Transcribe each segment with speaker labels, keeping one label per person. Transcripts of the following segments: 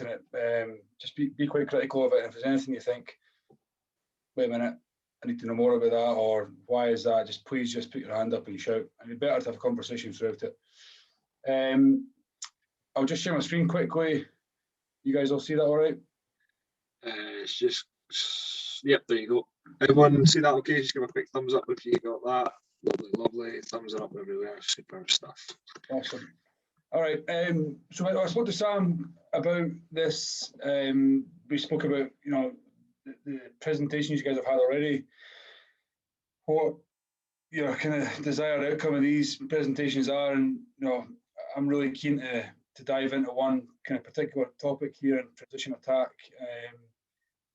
Speaker 1: it. Just be quite critical of it. If there's anything you think, wait a minute, I need to know more about that, or why is that? Please just put your hand up and shout. And it's better to have a conversation throughout it. I'll just share my screen quickly. You guys all see that all right?
Speaker 2: It's just, yep, there you go. Everyone see that okay? Just give a quick thumbs up if you got that. Lovely, lovely. Thumbs up everywhere. Super stuff.
Speaker 1: Awesome. All right. So I spoke to Sam about this. We spoke about, the presentations you guys have had already. What your kind of desired outcome of these presentations are, and I'm really keen to dive into one kind of particular topic here in transition attack.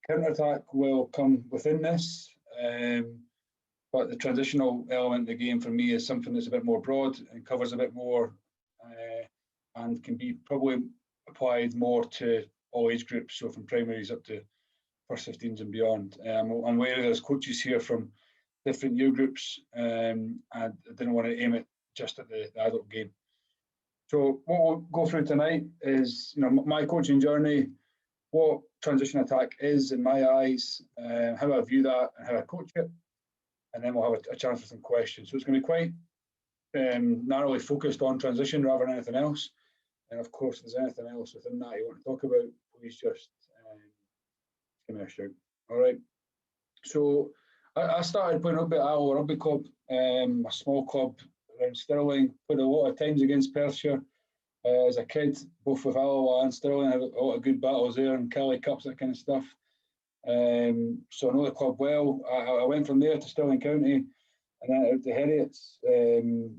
Speaker 1: Counter attack will come within this, but the transitional element of the game for me is something that's a bit more broad and covers a bit more, and can be probably applied more to all age groups, so from primaries up to first 15s and beyond. I'm aware there's coaches here from different year groups, and I didn't want to aim it just at the adult game. So what we'll go through tonight is, my coaching journey, what transition attack is in my eyes, how I view that and how I coach it, and then we'll have a chance for some questions. So it's going to be quite narrowly focused on transition rather than anything else. And of course, if there's anything else within that you want to talk about, please just give me a shout. All right. So I started playing rugby at Alloa Rugby Club, a small club around Stirling. Played a lot of times against Perthshire as a kid, both with Alloa and Stirling. Had a lot of good battles there and Kelly Cups, that kind of stuff. So I know the club well. I went from there to Stirling County and then out to Heriots,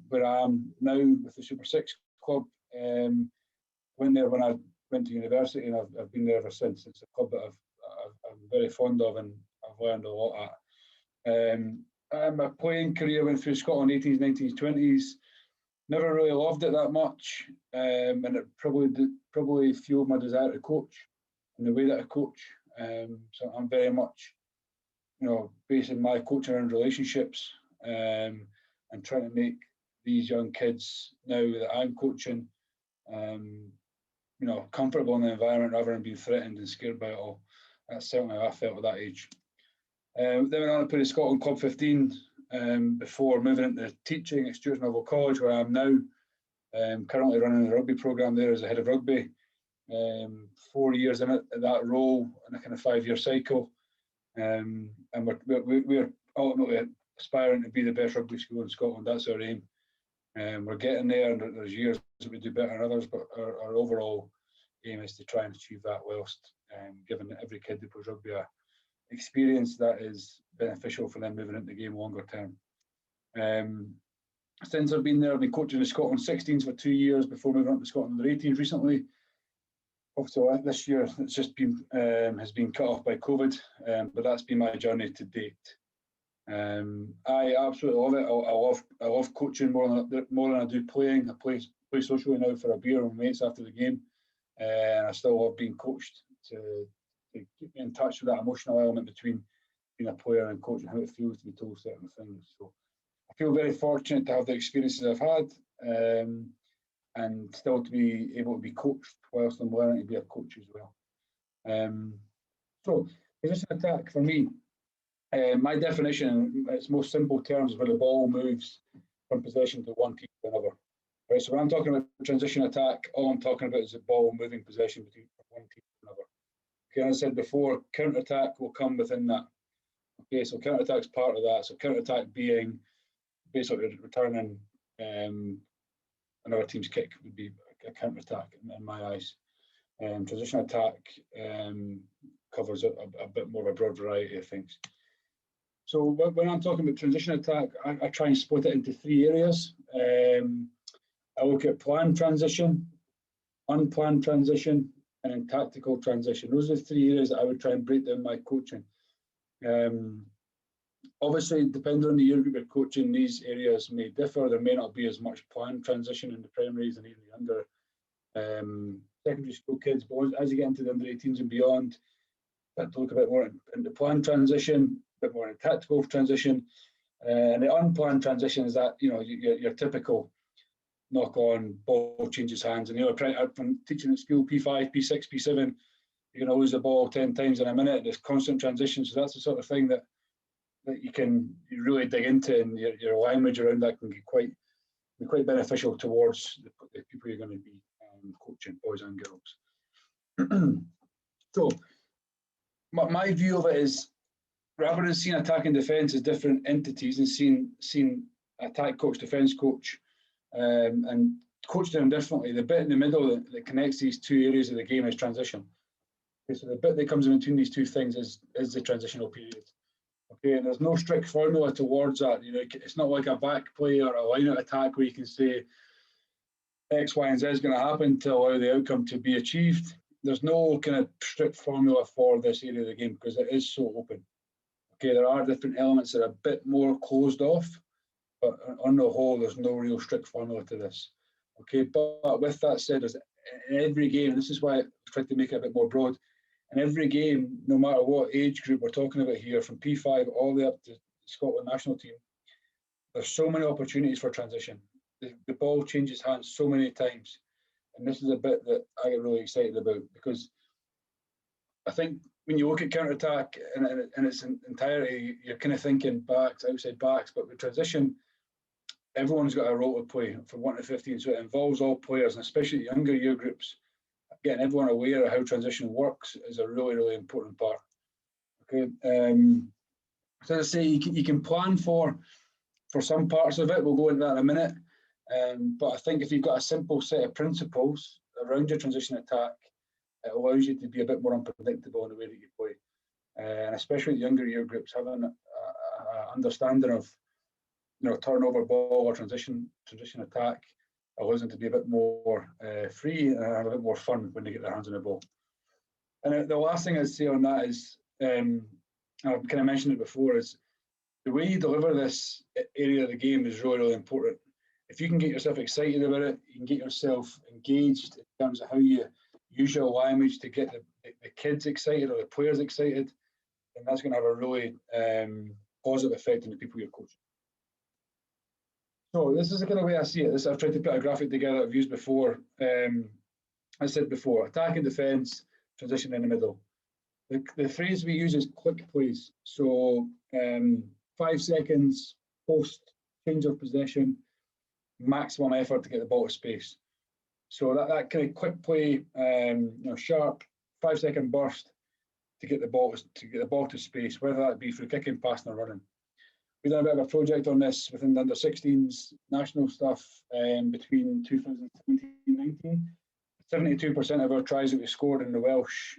Speaker 1: where I am now with the Super 6 club. Went there when I went to university, and I've been there ever since. It's a club that I'm very fond of, and I've learned a lot at. My playing career went through Scotland 18s, 19s, 20s. Never really loved it that much, and it probably fueled my desire to coach and the way that I coach. So I'm very much, basing my coaching around relationships, and trying to make these young kids now that I'm coaching, comfortable in the environment rather than being threatened and scared by it all. That's certainly how I felt at that age. Then went on to play the Scotland Club 15 before moving into teaching at Stuart College, where I am now. Currently running the rugby programme there as a head of rugby. 4 years in it, at that role in a kind of 5-year cycle. And we're ultimately aspiring to be the best rugby school in Scotland. That's our aim. We're getting there, and there's years that we do better than others, but our overall aim is to try and achieve that whilst giving every kid that plays rugby a experience that is beneficial for them moving into the game longer term. Since I've been there, I've been coaching the Scotland 16s for 2 years before moving on to Scotland 18s recently. Obviously, this year it's just been has been cut off by COVID, but that's been my journey to date. I absolutely love it. I love coaching more than I do playing. I play socially now for a beer with mates after the game, and I still love being coached to keep me in touch with that emotional element between being a player and coach, and how it feels to be told certain things. So I feel very fortunate to have the experiences I've had, and still to be able to be coached whilst I'm learning to be a coach as well. So position attack for me, my definition in its most simple terms is where the ball moves from possession to one team to another. Right, so when I'm talking about transition attack, all I'm talking about is the ball moving possession between one team to another. Okay, as I said before, counter attack will come within that. Okay, so counter attack is part of that. So counter attack being basically returning another team's kick would be a counter attack in my eyes. Transition attack covers a bit more of a broad variety of things. So when I'm talking about transition attack, I try and split it into 3 areas. I look at planned transition, unplanned transition, and then tactical transition. Those are the 3 areas that I would try and break down my coaching. Obviously, depending on the year group you're coaching, these areas may differ. There may not be as much planned transition in the primaries and even the younger secondary school kids. But as you get into the under 18s and beyond, that to look a bit more into planned transition, a bit more in tactical transition. And the unplanned transition is that, your typical knock on, ball changes hands. And from teaching at school, P5, P6, P7, you're going to lose the ball 10 times in a minute. There's constant transition. So that's the sort of thing that you really dig into, and your language around that can be quite beneficial towards the people you're going to be coaching, boys and girls. So my view of it is, rather than seeing attack and defence as different entities and seeing attack coach, defence coach, and coaching them differently, the bit in the middle that connects these two areas of the game is transition. Okay, so the bit that comes in between these two things is the transitional period. Okay, and there's no strict formula towards that. It's not like a back play or a line-out attack where you can say X, Y, and Z is going to happen to allow the outcome to be achieved. There's no kind of strict formula for this area of the game because it is so open. Okay, there are different elements that are a bit more closed off, but on the whole, there's no real strict formula to this. Okay, but with that said, in every game, this is why I tried to make it a bit more broad. In every game, no matter what age group we're talking about here, from P5 all the way up to the Scotland national team, there's so many opportunities for transition. The ball changes hands so many times. And this is a bit that I get really excited about, because I think when you look at counter-attack in its entirety, you're kind of thinking backs, outside backs, but with transition, everyone's got a role to play from 1 to 15, so it involves all players, and especially younger year groups. Getting everyone aware of how transition works is a really, really important part. Okay, so as I say, you can plan for some parts of it. We'll go into that in a minute. But I think if you've got a simple set of principles around your transition attack, it allows you to be a bit more unpredictable in the way that you play. And especially the younger year groups, having an understanding of turnover ball or transition attack allows them to be a bit more free and have a bit more fun when they get their hands on the ball. And the last thing I'd say on that is, I've kind of mentioned it before, is the way you deliver this area of the game is really, really important. If you can get yourself excited about it, you can get yourself engaged in terms of how you use your language to get the kids excited or the players excited, then that's going to have a really positive effect on the people you're coaching. So this is the kind of way I see it. I've tried to put a graphic together I've used before. I said before, attack and defence, transition in the middle. The phrase we use is quick plays. So 5 seconds post change of possession, maximum effort to get the ball to space. So that kind of quick play, sharp 5-second burst to get the ball to space, whether that be through kicking, passing, or running. We've done a bit of a project on this within the under-16s national stuff between 2017-19. 72% of our tries that we scored in the Welsh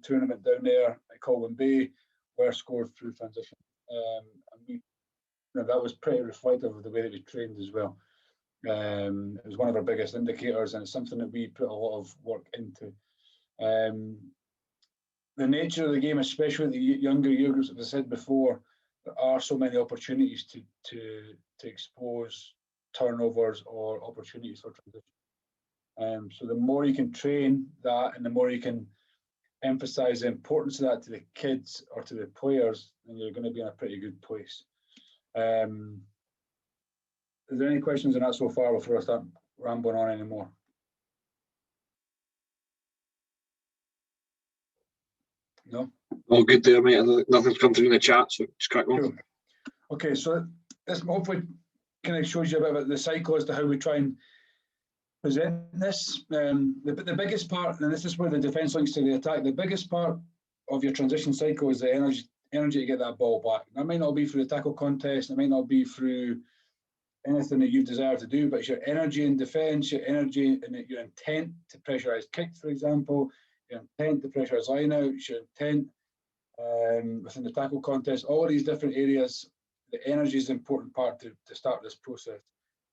Speaker 1: tournament down there at Colwyn Bay were scored through transition. And that was pretty reflective of the way that we trained as well. It was one of our biggest indicators, and it's something that we put a lot of work into. The nature of the game, especially the younger year groups, as I said before, there are so many opportunities to expose turnovers or opportunities for transition. So the more you can train that, and the more you can emphasise the importance of that to the kids or to the players, then you're going to be in a pretty good place. Is there any questions on that so far before I start rambling on anymore? No?
Speaker 2: All good there, mate. Nothing's come through in the chat, so just crack on.
Speaker 1: Cool. Okay, so this hopefully kind of shows you a bit about the cycle as to how we try and present this. The biggest part, and this is where the defence links to the attack, the biggest part of your transition cycle is the energy to get that ball back. That might not be through the tackle contest, it might not be through anything that you desire to do, but it's your energy in defence, your energy and your intent to pressurise kicks, for example, your intent to pressurise line-outs, your intent within the tackle contest, all of these different areas. The energy is the important part to start this process.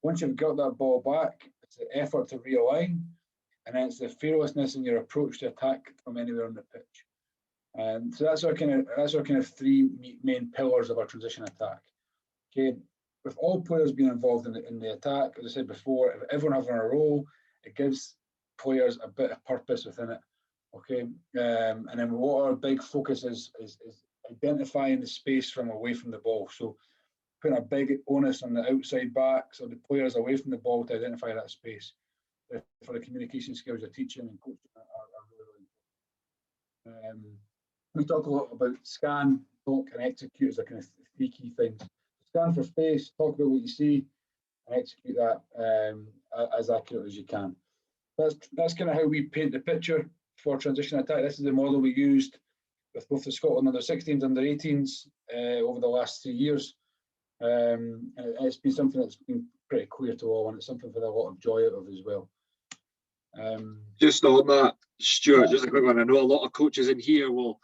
Speaker 1: Once you've got that ball back, it's the effort to realign, and then it's the fearlessness in your approach to attack from anywhere on the pitch. And so that's our kind of 3 main pillars of our transition attack. Okay, with all players being involved in the attack, as I said before, if everyone having a role, it gives players a bit of purpose within it. Okay, and then what our big focus is identifying the space from away from the ball. So putting a big onus on the outside backs or the players away from the ball to identify that space. For the communication skills you're teaching and coaching are really, really important. We talk a lot about scan, talk, and execute as a kind of three key things. Scan for space, talk about what you see, and execute that as accurate as you can. That's kind of how we paint the picture for transition attack. This is the model we used with both the Scotland under 16s, under 18s over the last 3 years. And it's been something that's been pretty clear to all, and it's something with a lot of joy out of as well.
Speaker 2: Just on that, Stuart, just a quick one. I know a lot of coaches in here will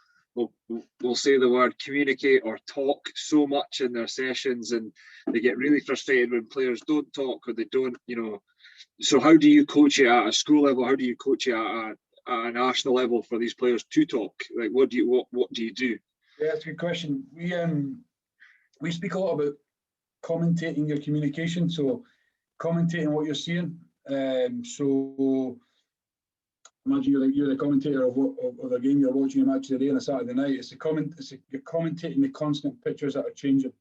Speaker 2: say the word communicate or talk so much in their sessions, and they get really frustrated when players don't talk or they don't, So how do you coach it at a school level? How do you coach it at a national level for these players to talk? Like, what do you do? Yeah,
Speaker 1: that's a good question. We speak a lot about commentating your communication, so commentating what you're seeing. So imagine you're the commentator of the game you're watching a match today on a Saturday night. You're commentating the constant pictures that are changing.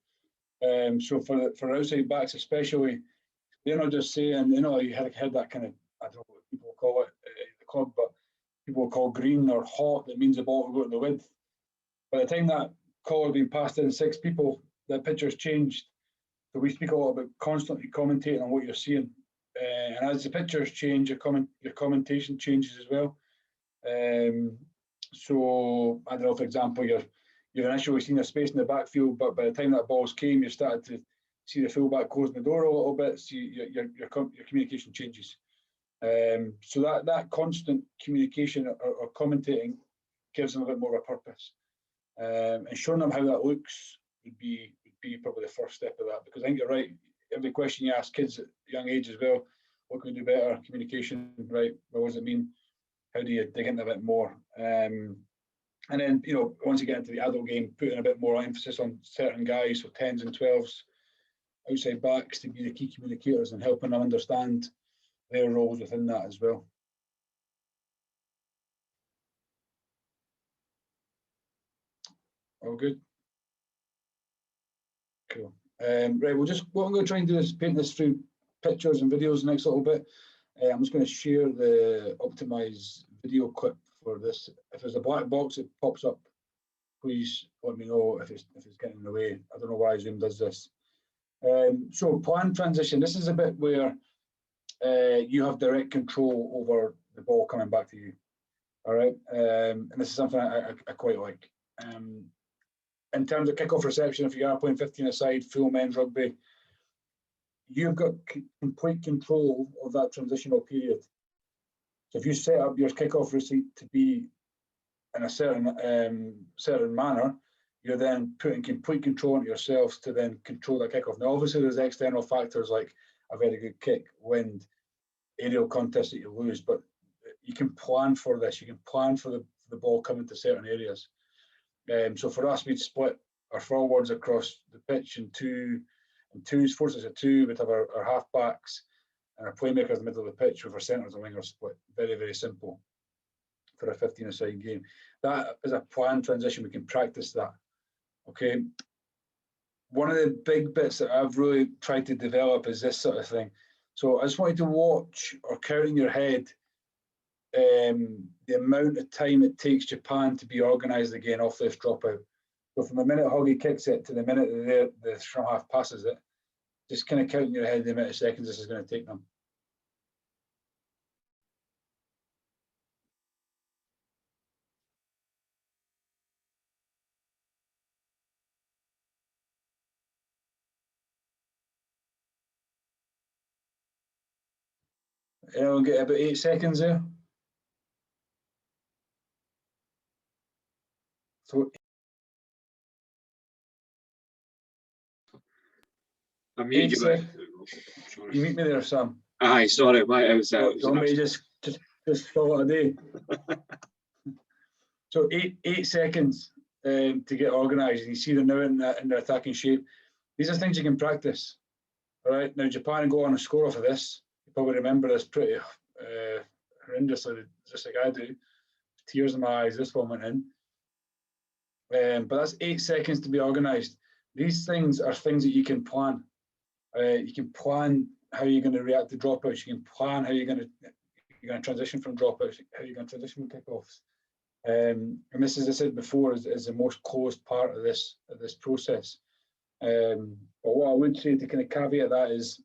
Speaker 1: So for outside backs especially, they're not just saying, you had that kind of, I don't know what people call it at the club, but people will call green or hot. That means the ball will go to the width. By the time that call has been passed in 6 people, the picture's changed. So we speak a lot about constantly commentating on what you're seeing. And as the pictures change, your commentation changes as well. So I don't know, for example, you've initially seen a space in the backfield, but by the time that ball's came, you started to see the fullback closing the door a little bit. So your communication changes. So that constant communication or commentating gives them a bit more of a purpose. And showing them how that looks would be probably the first step of that, because I think you're right. Every question you ask kids at a young age as well, what can we do better? Communication, right? What does it mean? How do you dig into a bit more? And then, once you get into the adult game, putting a bit more emphasis on certain guys, so 10s and 12s, outside backs, to be the key communicators and helping them understand their roles within that as well. All good? Cool. Right, what I'm going to try and do is paint this through pictures and videos the next little bit. I'm just going to share the optimized video clip for this. If there's a black box that pops up, please let me know if it's getting in the way. I don't know why Zoom does this. So planned transition. This is a bit where you have direct control over the ball coming back to you. All right, and this is something I quite like. In terms of kickoff reception, if you are playing 15-a-side full men's rugby, you've got complete control of that transitional period. So if you set up your kickoff receipt to be in a certain manner, you're then putting complete control on yourselves to then control that kickoff. Now, obviously, there's external factors like a very good kick, wind, aerial contest that you lose, but you can plan for this. You can plan for the ball coming to certain areas. So for us, we'd split our forwards across the pitch in twos, forces of 2. We'd have our half backs and our playmakers in the middle of the pitch with our centres and wingers split. Very, very simple for a 15-a-side game. That is a planned transition. We can practice that. Okay. One of the big bits that I've really tried to develop is this sort of thing. So I just want you to watch or count in your head the amount of time it takes Japan to be organised again off this dropout. So from the minute Hoggy kicks it to the minute the scrum half passes it, just kind of count in your head the amount of seconds this is going to take them. We'll get about 8 seconds there. So
Speaker 2: I mute you, mate.
Speaker 1: You meet me there, Sam.
Speaker 2: Aye, sorry, mate.
Speaker 1: Don't me just call it a day. So 8 seconds to get organised. You see them now in their attacking shape. These are things you can practice. All right. Now Japan go on a score off of this. You probably remember this pretty horrendously, just like I do. Tears in my eyes. This one went in. But that's 8 seconds to be organised. These things are things that you can plan. You can plan how you're going to react to dropouts. You can plan how you're going to transition from dropouts, how you're going to transition from kickoffs. And this, as I said before, is the most closed part of this process. But what I would say to kind of caveat that is,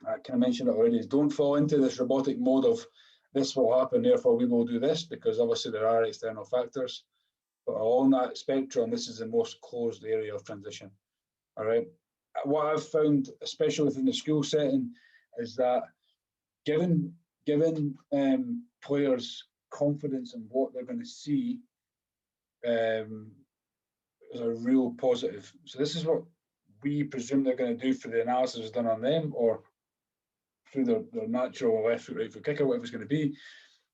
Speaker 1: I kind of mentioned it already, is don't fall into this robotic mode of this will happen, therefore we will do this, because obviously there are external factors. But along that spectrum, this is the most closed area of transition. All right. What I've found, especially within the school setting, is that given players confidence in what they're going to see is a real positive. So this is what we presume they're going to do for the analysis done on them, or through their natural left foot, right foot kicker, whatever it's going to be.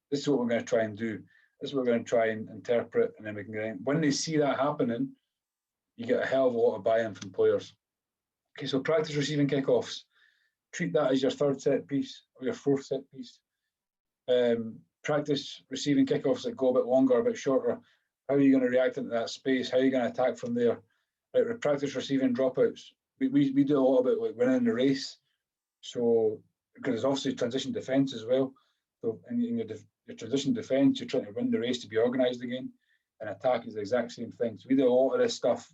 Speaker 1: This is what we're going to try and do. This is what we're going to try and interpret, and then we can get in. When they see that happening, you get a hell of a lot of buy-in from players. Okay, so practice receiving kickoffs. Treat that as your third set piece or your fourth set piece. Practice receiving kickoffs that go a bit longer, a bit shorter. How are you going to react into that space? How are you going to attack from there? Right, practice receiving dropouts. We do a lot about like winning the race. So because there's obviously transition defence as well. So in your transition defence, you're trying to win the race to be organised again. And attack is the exact same thing. So we do a lot of this stuff.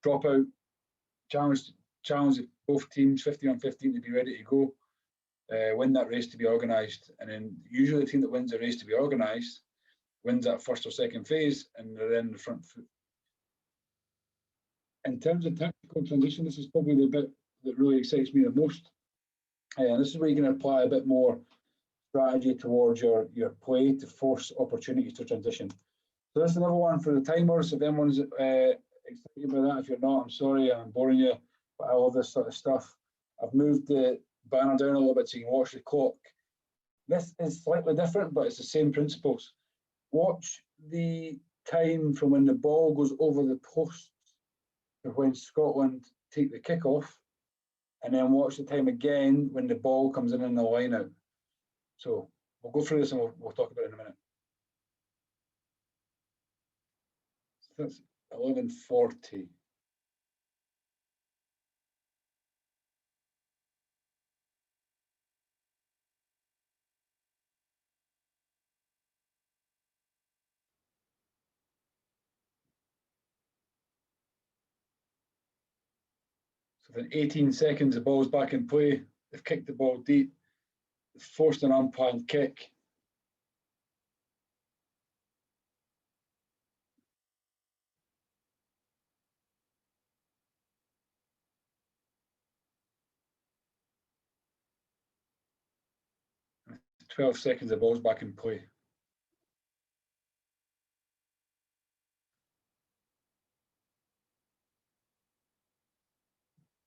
Speaker 1: Dropout, challenge both teams 15 on 15 to be ready to go. Win that race to be organised, and then usually the team that wins the race to be organised wins that first or second phase, and they're in the front foot. In terms of tactical transition, this is probably the bit that really excites me the most. And this is where you can apply a bit more strategy towards your play to force opportunities to transition. So that's another one for the timers. If anyone's excited about that, if you're not, I'm sorry, I'm boring you, but I love this sort of stuff. I've moved the banner down a little bit so you can watch the clock. This is slightly different, but it's the same principles. Watch the time from when the ball goes over the posts to when Scotland take the kickoff, and then watch the time again when the ball comes in the line out. So we'll go through this and we'll talk about it in a minute. So that's 11:40. So within 18 seconds, the ball's back in play. They've kicked the ball deep, forced an unplanned kick. With 12 seconds, the ball's back in play.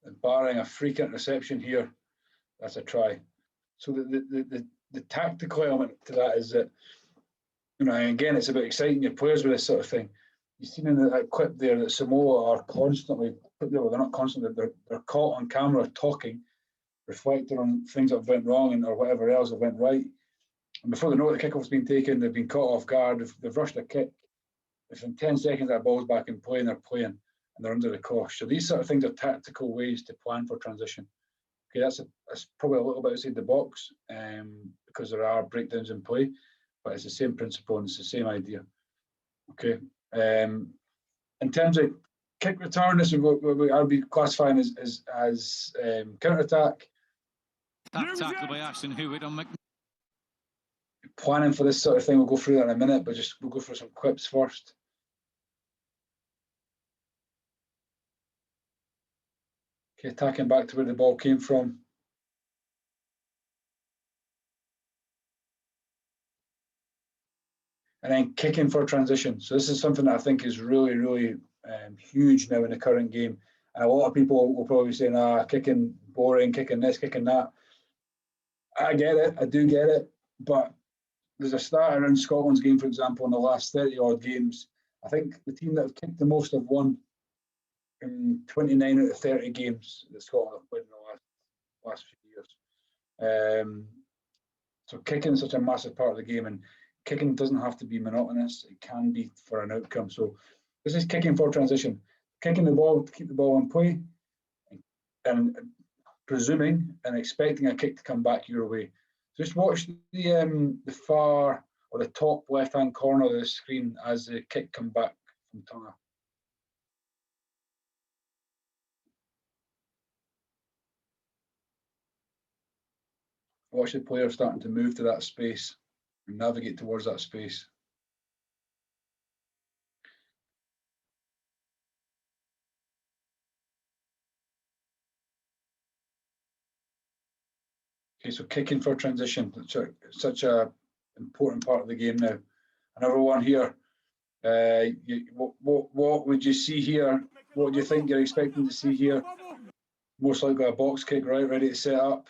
Speaker 1: And barring a freak interception here, that's a try. So the tactical element to that is that, you know, again, it's about exciting your players with this sort of thing. You've seen in that clip there that Samoa are constantly, well, they're not constantly, they're caught on camera talking, reflecting on things that went wrong and or whatever else that went right. And before they know it, the kickoff's been taken, they've been caught off guard, they've rushed a kick. Within 10 seconds, that ball's back in play and they're playing and they're under the cosh. So these sort of things are tactical ways to plan for transition. Okay, that's probably a little bit outside the box because there are breakdowns in play, but it's the same principle and it's the same idea. Okay. In terms of kick return, this is what I'll be classifying as counter-attack.
Speaker 3: Tackled by Ashton Hewitt on Mc.
Speaker 1: Planning for this sort of thing, we'll go through that in a minute, but we'll go through some clips first. Okay, attacking back to where the ball came from. And then kicking for transition. So this is something that I think is really, really huge now in the current game. And a lot of people will probably say, nah, kicking boring, kicking this, kicking that. I get it, I do get it. But there's a stat around Scotland's game, for example, in the last 30 odd games. I think the team that have kicked the most have won in 29 out of 30 games that Scotland have played in the last few years. So kicking is such a massive part of the game, and kicking doesn't have to be monotonous. It can be for an outcome. So this is kicking for transition. kicking the ball to keep the ball in play, and presuming and expecting a kick to come back your way. Just watch the far or the top left-hand corner of the screen as the kick come back from Tonga. Watch the player starting to move to that space and navigate towards that space. Okay, so kicking for transition, such a important part of the game now. Another one here. What would you see here? What do you think you're expecting to see here? Most likely a box kick, right, ready to set up.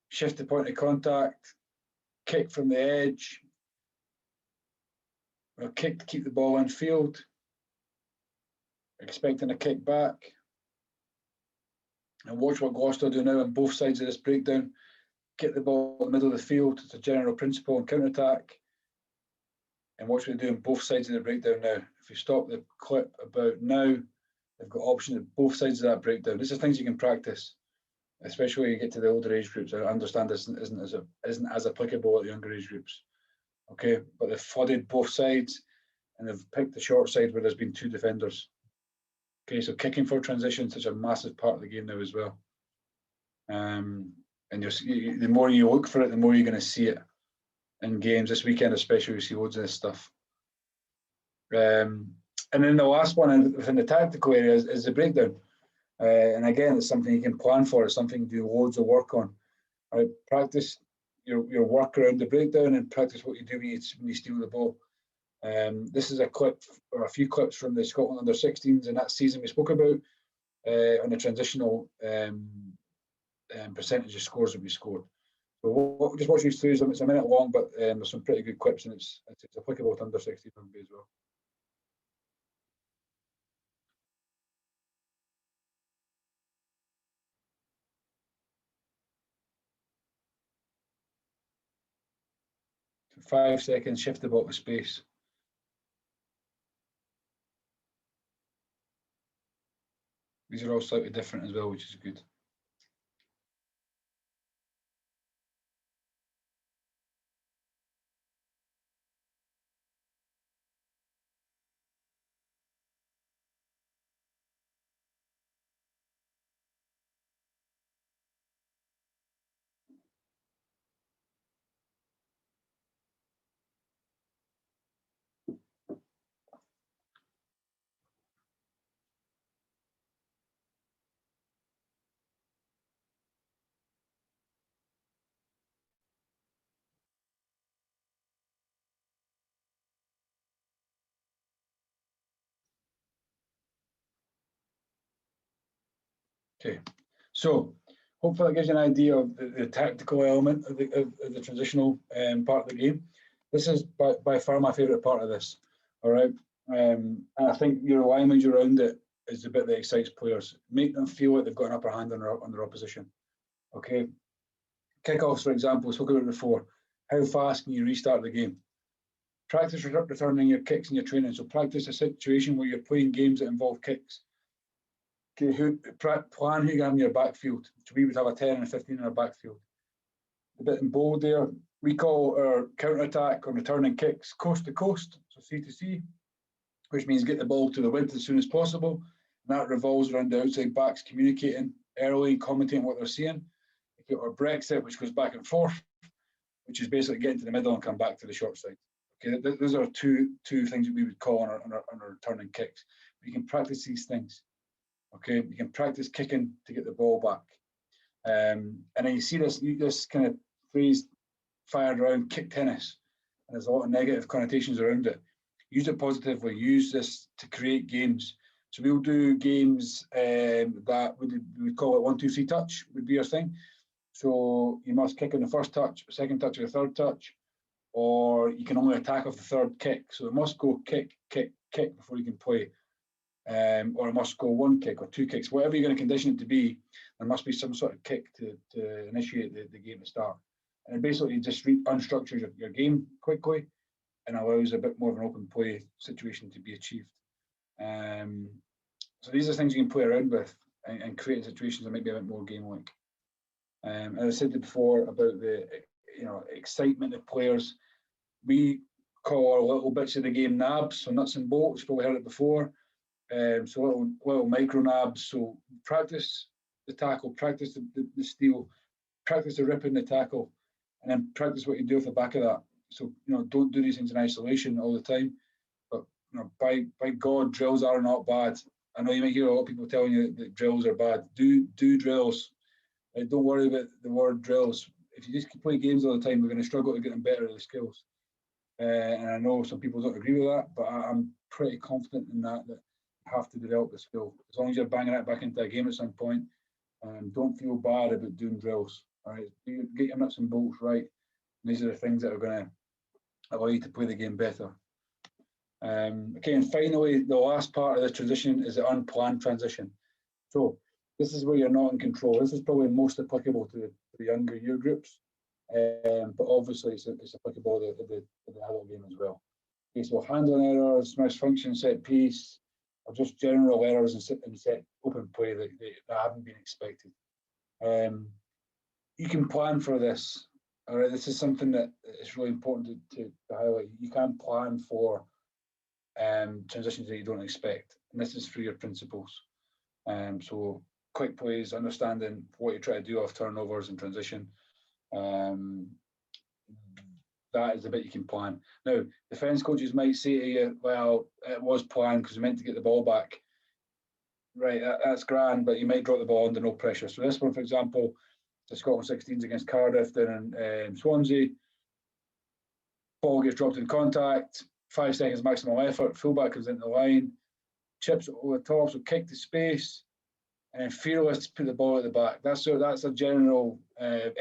Speaker 1: Shift the point of contact, kick from the edge, or kick to keep the ball in field. Expecting a kick back. And watch what Gloucester do now on both sides of this breakdown. Get the ball in the middle of the field. It's a general principle in counter-attack. And watch what they do on both sides of the breakdown now. If you stop the clip about now, they've got options at both sides of that breakdown. This is things you can practice, especially when you get to the older age groups. I understand this isn't as applicable at the younger age groups. Okay, but they've flooded both sides and they've picked the short side where there's been two defenders. Okay, so kicking for transition is such a massive part of the game now as well. And the more you look for it, the more you're going to see it in games. This weekend especially, we see loads of this stuff. And then the last one within the tactical area is the breakdown. And again, it's something you can plan for. It's something you do loads of work on. Right? Practice your work around the breakdown and practice what you do when you steal the ball. This is a clip or a few clips from the Scotland under-16s in that season we spoke about on the transitional percentage of scores that we scored. So just watch these through. It's a minute long, but there's some pretty good clips and it's applicable to under-16 rugby as well. So 5 seconds, shift the ball to space. These are all slightly different as well, which is good. Okay, so hopefully that gives you an idea of the tactical element of the transitional part of the game. This is by far my favourite part of this. All right, and I think your alignment around it is the bit that excites players. Make them feel like they've got an upper hand on their opposition. Okay, kickoffs, for example, we spoke about it before. How fast can you restart the game? Practice returning your kicks in your training. So practice a situation where you're playing games that involve kicks. Okay, plan who you have in your backfield. So we would have a 10 and a 15 in our backfield. The bit in bold there, we call our counter-attack or returning kicks coast to coast, so C to C, which means get the ball to the width as soon as possible. And that revolves around the outside backs communicating early, commenting what they're seeing. Or Brexit, which goes back and forth, which is basically getting to the middle and come back to the short side. Okay, those are two things that we would call on our returning kicks. You can practice these things. Okay, you can practice kicking to get the ball back. And then you see this kind of phrase fired around, kick tennis. And there's a lot of negative connotations around it. Use it positively. Use this to create games. So we'll do games that we would call it 1, 2, 3 touch would be our thing. So you must kick on the first touch, second touch, or the third touch, or you can only attack off the third kick. So it must go kick, kick, kick before you can play. Or it must go 1 kick or 2 kicks, whatever you're going to condition it to be. There must be some sort of kick to initiate the game to start. And it basically just unstructures your game quickly and allows a bit more of an open play situation to be achieved. So these are things you can play around with and create situations that might be a bit more game-like. As I said before about the excitement of players, we call our little bits of the game nabs, so nuts and bolts. You've probably heard it before. So little micro nabs. So practice the tackle, practice the steal, practice the rip in the tackle, and then practice what you do off the back of that. So don't do these things in isolation all the time. But by God, drills are not bad. I know you might hear a lot of people telling you that drills are bad. Do drills. Don't worry about the word drills. If you just play games all the time, we're going to struggle to get them better at the skills. And I know some people don't agree with that, but I'm pretty confident in that you have to develop the skill. As long as you're banging it back into a game at some point, don't feel bad about doing drills. All right, get your nuts and bolts right. These are the things that are going to allow you to play the game better. Okay, and finally, the last part of the transition is the unplanned transition. So this is where you're not in control. This is probably most applicable to the younger year groups, but obviously it's applicable to the adult game as well. Okay, so handling errors, misfunction, set piece, or just general errors in set open play that haven't been expected. You can plan for this. All right, this is something that is really important to highlight. You can plan for transitions that you don't expect, and this is through your principles. So quick plays, understanding what you try to do off turnovers and transition. That is the bit you can plan. Now, defence coaches might say to you, well, it was planned because we meant to get the ball back. Right, that's grand, but you might drop the ball under no pressure. So this one, for example, the Scotland 16s against Cardiff, then in Swansea, ball gets dropped in contact, 5 seconds maximum effort, fullback comes into the line, chips it over the top, so kick to space, and then fearless to put the ball at the back. That's a general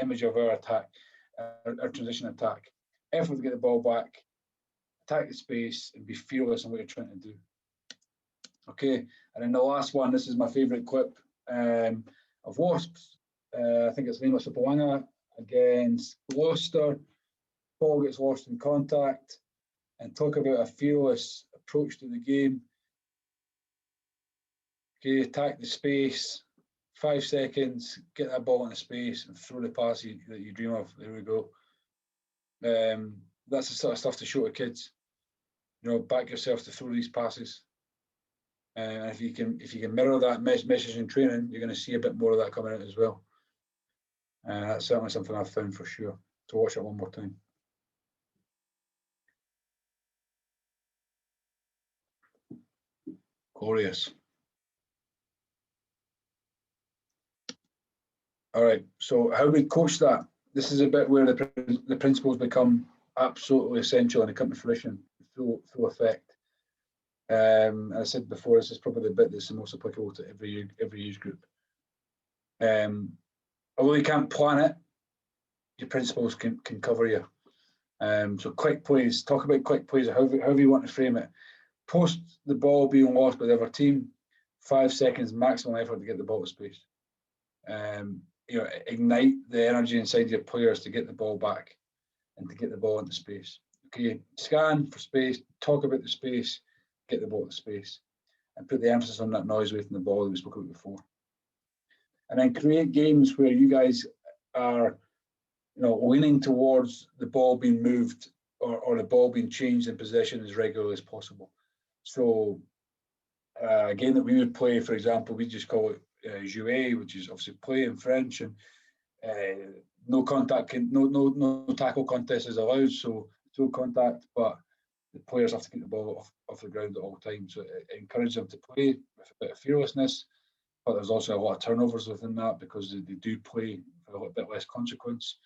Speaker 1: image of our attack, our transition attack. Effort to get the ball back, attack the space, and be fearless in what you're trying to do. Okay, and then the last one, this is my favourite clip of Wasps. I think it's Lima Sopawanga against Gloucester. Ball gets lost in contact, and talk about a fearless approach to the game. Okay, attack the space, 5 seconds, get that ball into space and throw the pass that you dream of. There we go. That's the sort of stuff to show to kids. Back yourself to throw these passes. And if you can mirror that message in training, you're going to see a bit more of that coming out as well. That's certainly something I've found for sure. To watch it one more time. Glorious. All right, so how we coach that. This is a bit where the principles become absolutely essential and they come to fruition, full effect. As I said before, this is probably the bit that's the most applicable to every age group. Although you can't plan it, your principles can cover you. So quick plays, talk about quick plays, however you want to frame it. Post the ball being lost by the other team, 5 seconds maximum effort to get the ball to space. Ignite the energy inside your players to get the ball back and to get the ball into space. Okay, scan for space, talk about the space, get the ball to space, and put the emphasis on that noise away from the ball that we spoke about before. And then create games where you guys are, leaning towards the ball being moved or the ball being changed in possession as regularly as possible. So a game that we would play, for example, we just call it jouer, which is obviously play in French, and no contact, no tackle contest is allowed, so no contact, but the players have to keep the ball off the ground at all times. So it encourages them to play with a bit of fearlessness, but there's also a lot of turnovers within that because they do play for a little bit less consequence.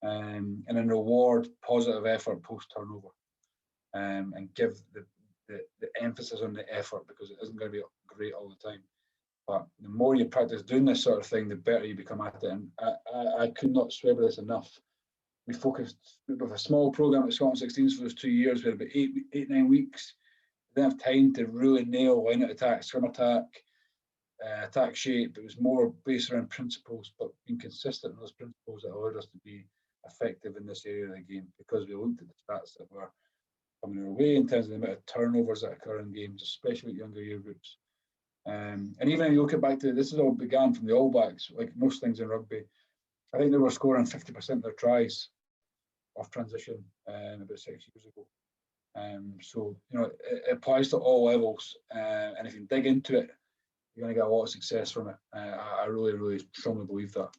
Speaker 1: And then reward positive effort post turnover, and give the emphasis on the effort because it isn't going to be great all the time. But the more you practice doing this sort of thing, the better you become at it. And I could not swear by this enough. We focused with a small program at Scotland 16s for those 2 years. We had about 8-9 weeks. We didn't have time to really nail line out attack, scrum attack, attack shape. It was more based around principles, but being consistent in those principles that allowed us to be effective in this area of the game because we looked at the stats that were coming our way in terms of the amount of turnovers that occur in games, especially with younger year groups. And even if you look back to, this is all began from the All Blacks, like most things in rugby. I think they were scoring 50% of their tries off transition about 6 years ago. So, you know, it applies to all levels. And if you dig into it, you're going to get a lot of success from it. I really, really strongly believe that.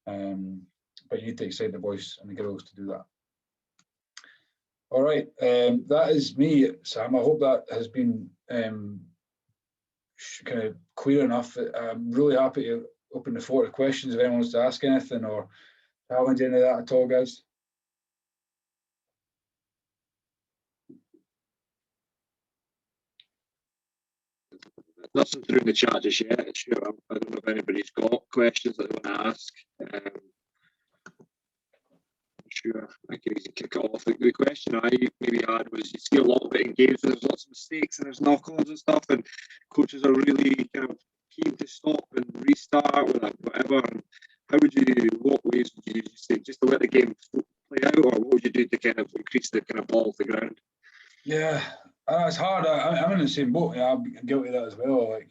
Speaker 1: But you need to excite the boys and the girls to do that. All right, that is me, Sam. I hope that has been kind of clear enough. I'm really happy to open the floor to questions if anyone wants to ask anything or challenge any of that at all, guys.
Speaker 2: Nothing through in the chat just yet. Sure, I don't know if anybody's got questions that they want to ask. Sure, I can easily kick it off. The question I maybe had was, you see a lot of it in games where there's lots of mistakes and there's knock-ons and stuff, and coaches are really kind of keen to stop and restart with whatever. And how would you, what ways would you say, just to let the game play out, or what would you do to kind of increase the kind of ball off the ground?
Speaker 1: Yeah, it's hard. I'm in the same boat. Yeah, I'm guilty of that as well. Like,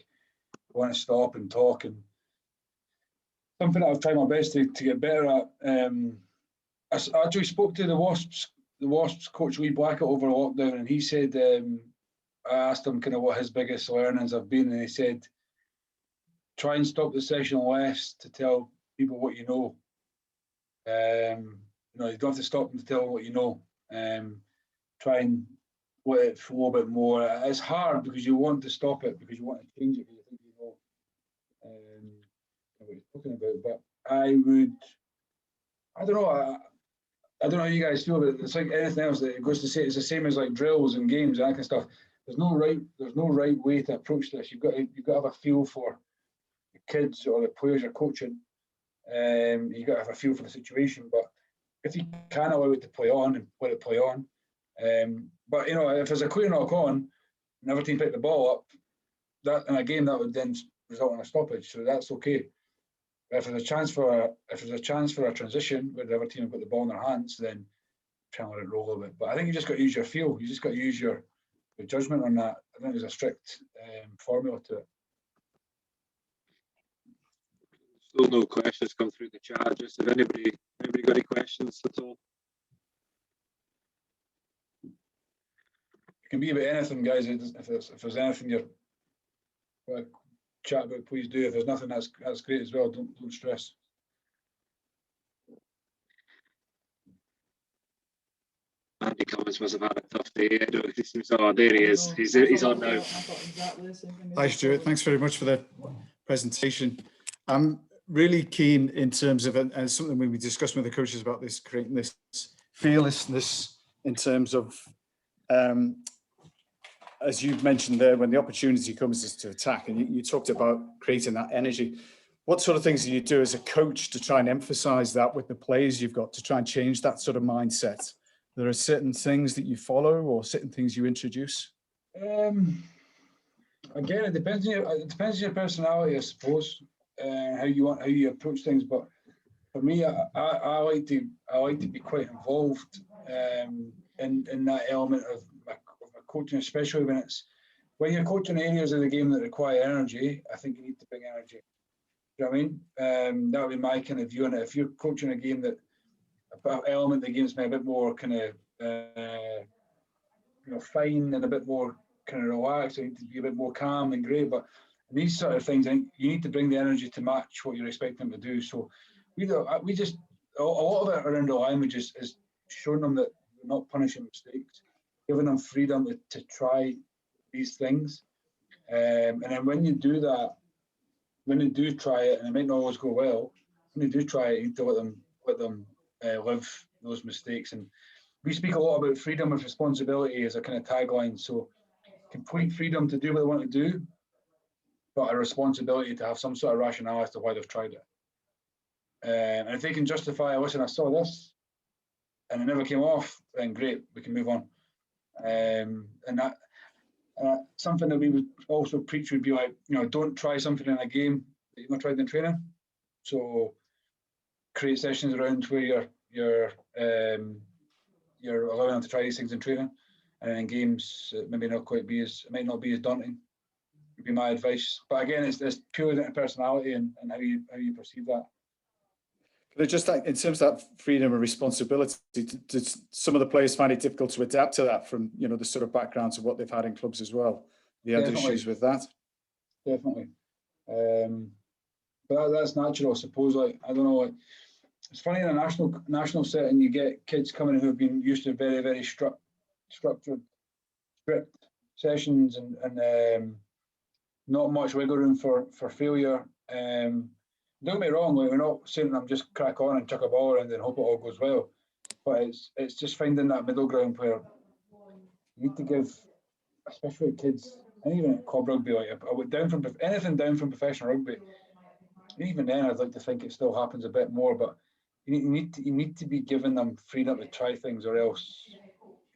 Speaker 1: I want to stop and talk, and something that I've tried my best to get better at. I actually spoke to the Wasps coach Lee Blackett over lockdown, and he said, I asked him kind of what his biggest learnings have been, and he said, try and stop the session less to tell people what you know. You know, you don't have to stop them to tell them what you know. Try and let it flow a bit more. It's hard because you want to stop it, because you want to change it, because you think you know what you're talking about. But I don't know. I don't know how you guys feel, but it's like anything else that it goes to say. It's the same as like drills and games and that kind of stuff. There's no right way to approach this. You've got to have a feel for the kids or the players you're coaching. You've got to have a feel for the situation. But if you can allow it to play on, and let it play on. But you know, if there's a clear knock on, and every team pick the ball up, that in a game that would then result in a stoppage. So that's okay. If there's a chance for a transition where the other team have got the ball in their hands, then try and let it roll a little bit. But I think you just got to use your feel. You just got to use your judgment on that. I think there's a strict formula to it.
Speaker 2: Still no questions come through the chat. Just if anybody got any questions at all?
Speaker 1: It can be about anything, guys. If there's anything you're chat about, please do. If there's nothing, that's great as well. Don't stress.
Speaker 2: Andy Collins must have had a tough day. Oh, there he is. He's on now.
Speaker 4: Hi, Stuart. Thanks very much for the presentation. I'm really keen in terms of, and something when we discussed with the coaches about this, creating this fearlessness in terms of, as you've mentioned there, when the opportunity comes is to attack, and you talked about creating that energy. What sort of things do you do as a coach to try and emphasize that with the players you've got, to try and change that sort of mindset? There are certain things that you follow or certain things you introduce? Again,
Speaker 1: it depends on your personality, I suppose, how you approach things. But for me, I like to be quite involved in that element of my coaching, especially when you're coaching areas of the game that require energy. I think you need to bring energy. You know what I mean? That would be my kind of view on it. If you're coaching a game that an element of the game's maybe a bit more kind of fine and a bit more kind of relaxed, you need to be a bit more calm and great. But these sort of things, I think you need to bring the energy to match what you're expecting them to do. So we just a lot of it around the language is showing them that we're not punishing mistakes, giving them freedom to try these things. And then when you do that, when they do try it, and it might not always go well, when they do try it, you need to let them live those mistakes. And we speak a lot about freedom with responsibility as a kind of tagline. So complete freedom to do what they want to do, but a responsibility to have some sort of rationale as to why they've tried it. And if they can justify, listen, I saw this and it never came off, then great, we can move on. And that something that we would also preach would be like, don't try something in a game that you've not tried in training. So create sessions around where you're allowing them to try these things in training. and in games it maybe not quite be as, it might not be as daunting. Would be my advice. But again, it's purely down to personality and how you perceive that.
Speaker 4: Just in terms of that freedom and responsibility, did some of the players find it difficult to adapt to that from, you know, the sort of backgrounds of what they've had in clubs as well? They had issues with that?
Speaker 1: Definitely. But that's natural, I suppose. Like, I don't know, like, it's funny in a national setting, you get kids coming in who have been used to very, very structured, strict sessions and not much wiggle room for failure. Don't get me wrong, like, we're not saying I'm just crack on and chuck a ball around and hope it all goes well. But it's just finding that middle ground where you need to give, especially kids, and even at club rugby, like anything down from professional rugby. Even then, I'd like to think it still happens a bit more. But you need to be giving them freedom to try things, or else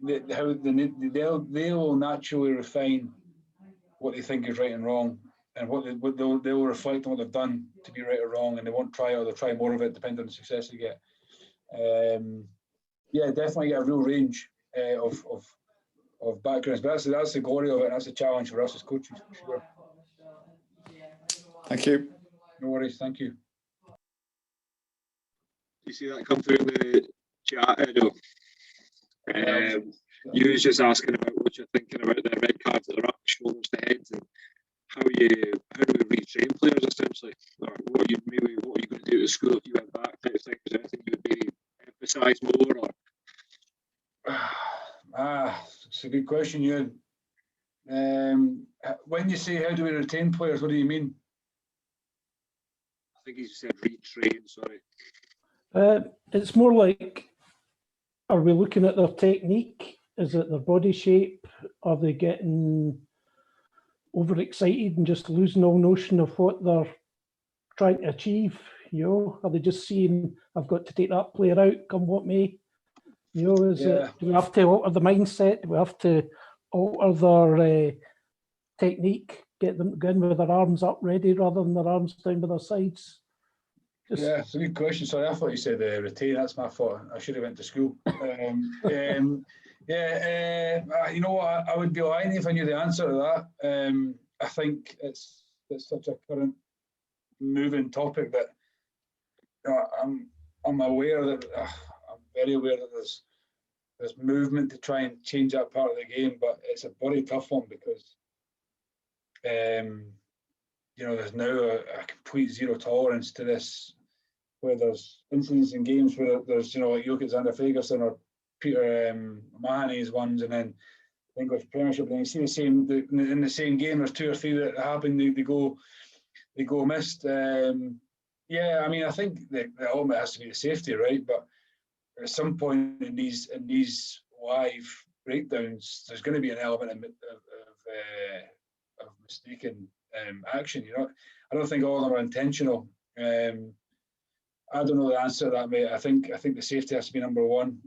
Speaker 1: they'll naturally refine what they think is right and wrong. And they'll reflect on what they've done to be right or wrong, and they won't try, or they'll try more of it depending on the success they get. Yeah, definitely get a real range of backgrounds, but that's the glory of it, and that's the challenge for us as coaches, for sure.
Speaker 4: Thank you.
Speaker 1: No worries, thank you.
Speaker 2: You see that come through in the chat, Edo? You was just asking about what you're thinking about the red cards at the ruck, shoulders to heads, and how do we retrain players essentially, or what are you going to do at school if you went back? Type of thing. Is there anything you would maybe emphasise more? Or
Speaker 1: it's a good question, Ewan. When you say how do we retain players, what do you mean?
Speaker 2: I think he said retrain. Sorry.
Speaker 5: It's more like, are we looking at their technique? Is it their body shape? Are they getting overexcited and just losing all notion of what they're trying to achieve? You know, are they just seeing, I've got to take that player out, come what may? You know, do we have to alter the mindset? Do we have to alter their technique, get them going with their arms up ready rather than their arms down by their sides?
Speaker 1: Yeah, it's a good question. Sorry, I thought you said retain. That's my fault. I should have went to school. You know what? I would be lying if I knew the answer to that. I think it's such a current moving topic that I'm aware that I'm very aware that there's movement to try and change that part of the game, but it's a very tough one because you know, there's now a complete zero tolerance to this, where there's incidents in games where there's, you know, like Jokic Zander Fagerson or Peter Mahoney's ones, and then English Premiership, and you see the same in the same game. There's 2 or 3 that happen. They go missed. Yeah, I mean, I think the element has to be the safety, right? But at some point in these live breakdowns, there's going to be an element of mistaken action. You know, I don't think all of them are intentional. I don't know the answer to that, mate. I think the safety has to be number one.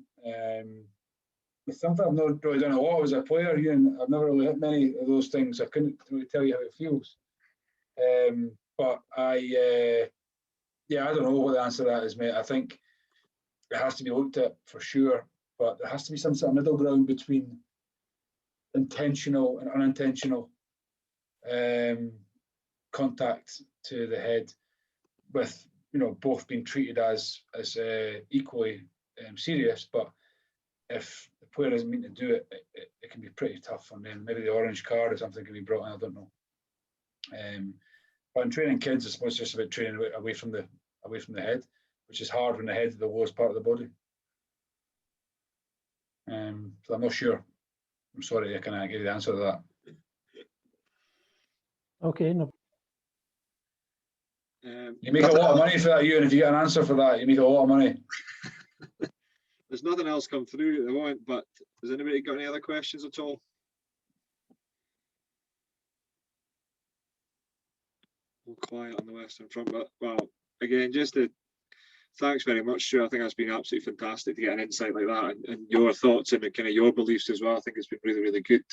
Speaker 1: It's something I've not really done a lot as a player here, and I've never really hit many of those things. I couldn't really tell you how it feels. But I don't know what the answer to that is, mate. I think it has to be looked at for sure, but there has to be some sort of middle ground between intentional and unintentional contact to the head, with, you know, both being treated as equally serious. But if the player doesn't mean to do it, it can be pretty tough on them. Maybe the orange card or something can be brought in, I don't know. But in training kids, I suppose it's just about training away from the head, which is hard when the head is the lowest part of the body. So I'm not sure. I'm sorry, I can't give you the answer to that.
Speaker 5: Okay, no.
Speaker 1: You make a lot of money for that, Ewan. If you get an answer for that, you make a lot of money.
Speaker 2: There's nothing else come through at the moment, but has anybody got any other questions at all? All quiet on the Western Front, but well, again, thanks very much, Stuart. I think that's been absolutely fantastic to get an insight like that, and your thoughts and kind of your beliefs as well. I think it's been really, really good.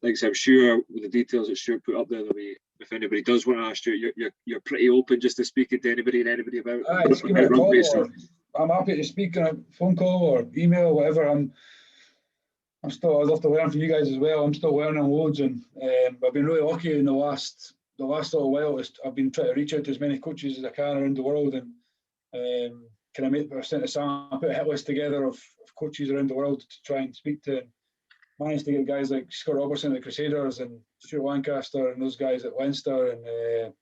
Speaker 2: Like I said, I'm sure with the details that Stuart put up there, there'll be, if anybody does want to ask you, you're pretty open just to speaking to anybody and anybody about
Speaker 1: rugby. So I'm happy to speak on a phone call or email or whatever. I'd love to learn from you guys as well. I'm still learning loads, and I've been really lucky in the last little while. I've been trying to reach out to as many coaches as I can around the world, and can I make percent of Sam? I put a hit list together of coaches around the world to try and speak to. And managed to get guys like Scott Robertson at the Crusaders and Stuart Lancaster and those guys at Leinster, and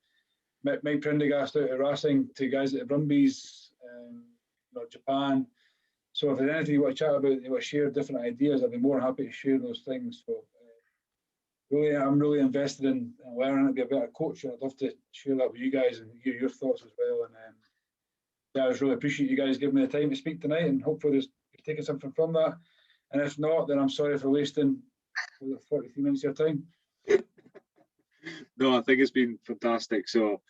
Speaker 1: Mike Prendergast out at Racing, to guys at the Brumbies, Japan. So if there's anything you want to chat about, you want to share different ideas, I'd be more than happy to share those things. So really, I'm really invested in learning to be a better coach, and I'd love to share that with you guys and hear your thoughts as well. And yeah, I just really appreciate you guys giving me the time to speak tonight, and hopefully you're taking something from that. And if not, then I'm sorry for wasting 43 minutes of your time.
Speaker 2: No, I think it's been fantastic. So